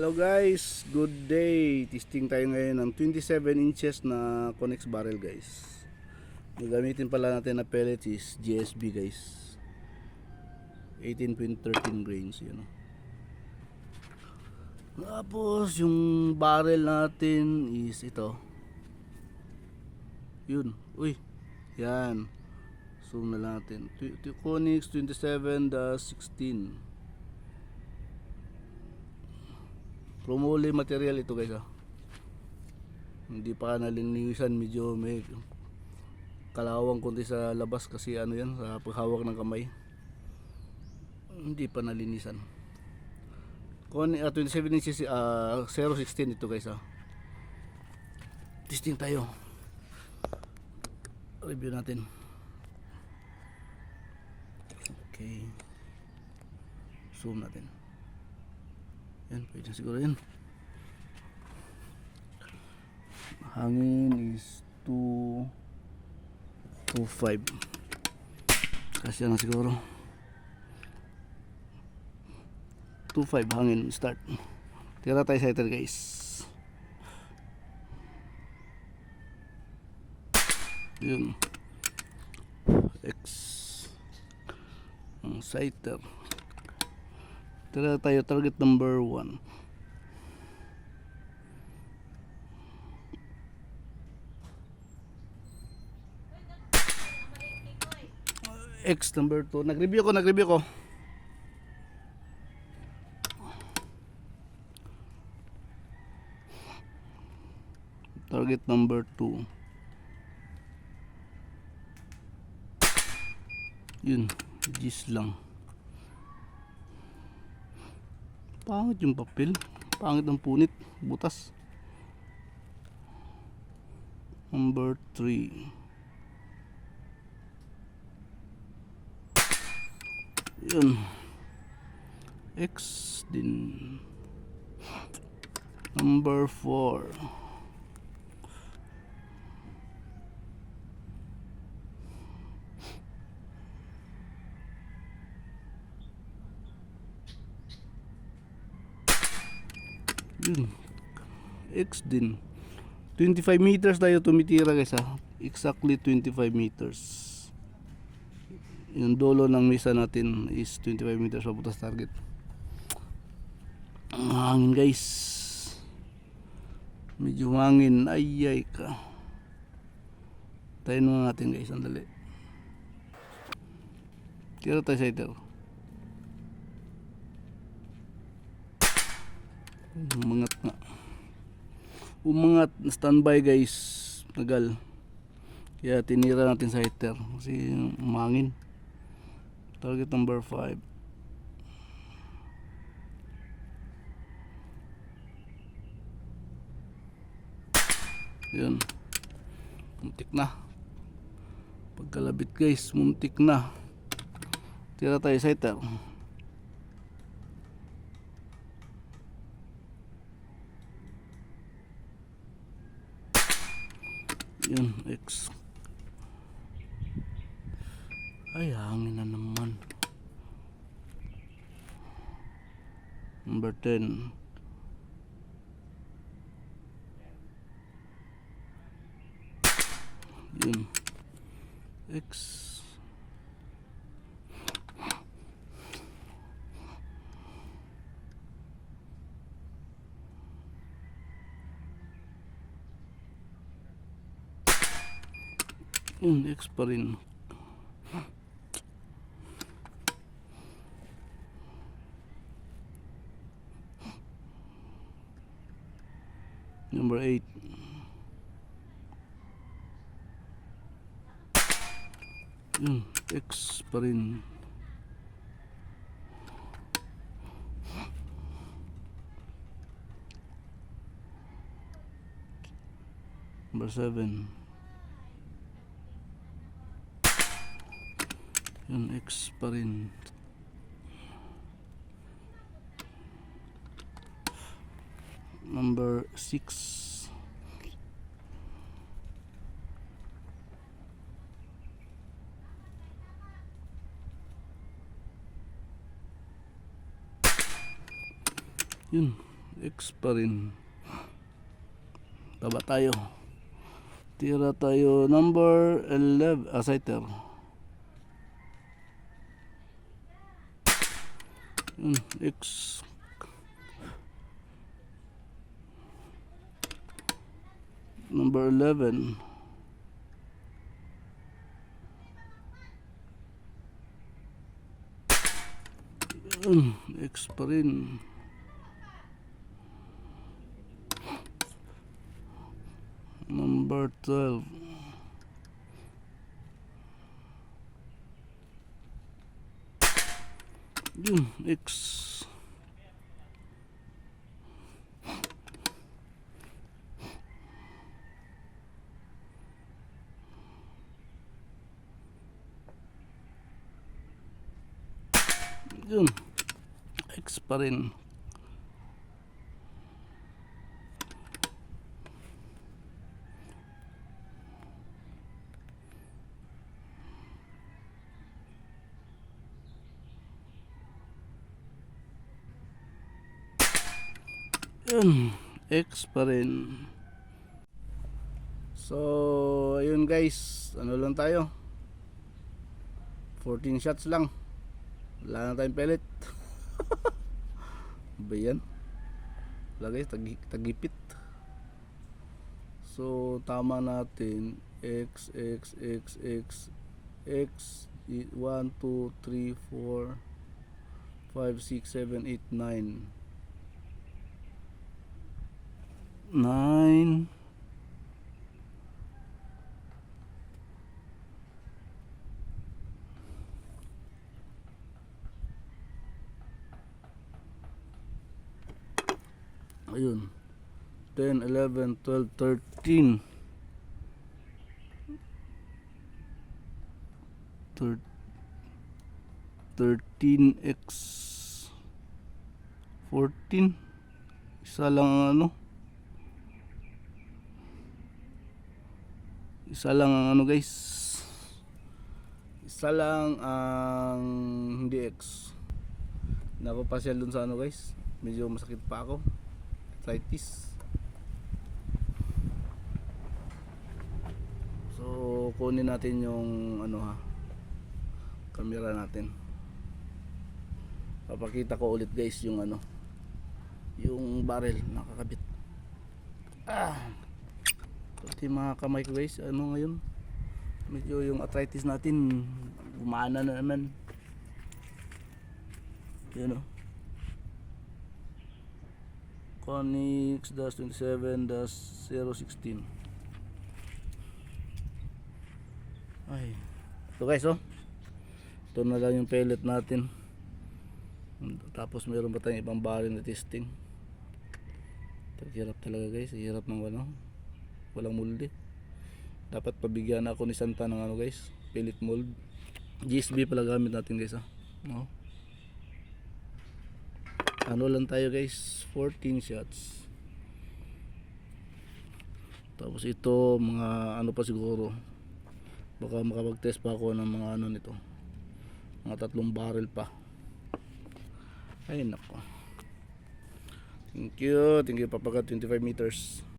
Hello guys, good day. Testing tayo ngayon ng 27 inches na Conex barrel guys. Gagamitin pala natin na pellets is GSB guys. 18.13 grains yun. Tapos yung barrel natin is ito. Yun, uy, yan. Zoom na lang natin. Conex 27-16. Promole material ito guys Hindi pa nalinisan, medyo may kalawang konti sa labas kasi ano yan sa paghawak ng kamay. Hindi pa nalinisan. 27 inches 0.16 ito guys Testing tayo. Review natin. Okay. Zoom natin. Yan, pwede siguro yan. Hangin is 2.25. Kasi yan siguro 2.5 hangin start. Tira tayo sa iter guys. Yun. X ang sighter. Tira tayo target number 1. X number 2. Nag-review ko. Target number 2. Yun, gis lang. Pangit yung papel. Pangit ang punit. Butas. Number 3. Yun. X din. Number 4. Yun. X din. 25 meters tayo tumitira guys Exactly 25 meters. Yung dolo ng misa natin is 25 meters papunta sa target. Ang hangin guys. Medyo hangin. Ayay ka. Tayo na natin guys. Sandali. Tira tayo sa iter. Umangat na standby guys, tagal, kaya tinira natin sa heater kasi umangin. Target number 5. Yun, muntik na pagkalabit guys, muntik na. Tira tayo sa heater. Yun, X. Ay, hangin na naman. Number 10. Yun, X. Yun, X pa rin. Number 8. Yun, X pa rin. Number 7. Yun, X pa rin. Number 6. Yun, X pa rin. Taba tayo. Tira tayo number 11. Sighter. X. Number 11. X pa rin. Number 12. X. X pa rin. X pa rin. So ayun guys, ano lang tayo, 14 shots lang, wala na tayong pellet. Ba yan? Wala guys, tagipit. So tama natin X 1 2 3 4 5 6 7 8 9 9. Ayun, 10 11 12 13 13x 14. Isa lang ang ano, isa lang ang ano guys, isa lang ang hindi X. Napapasyal dun sa ano guys, medyo masakit pa ako, arthritis. So kunin natin yung ano ha, camera natin. Papakita ko ulit guys yung ano, yung barrel nakakabit. Pati mga kamay ko guys, ano ngayon, medyo yung arthritis natin gumana na naman. Yan o, Conix-27-016. Ay, ito guys oh, ito na lang yung pellet natin. Tapos meron pa tayong ibang barrel na testing. Hirap talaga guys, hirap ng ano, walang molde. Dapat pabigyan ako ni Santa ng ano guys, pellet mold. GSB pala gamit natin guys no? Ano lang tayo guys, 14 shots. Tapos ito mga ano pa siguro, baka makapag-test pa ako ng mga ano nito, mga 3 barrel pa. Ay nako, thank you Papagat 25 meters.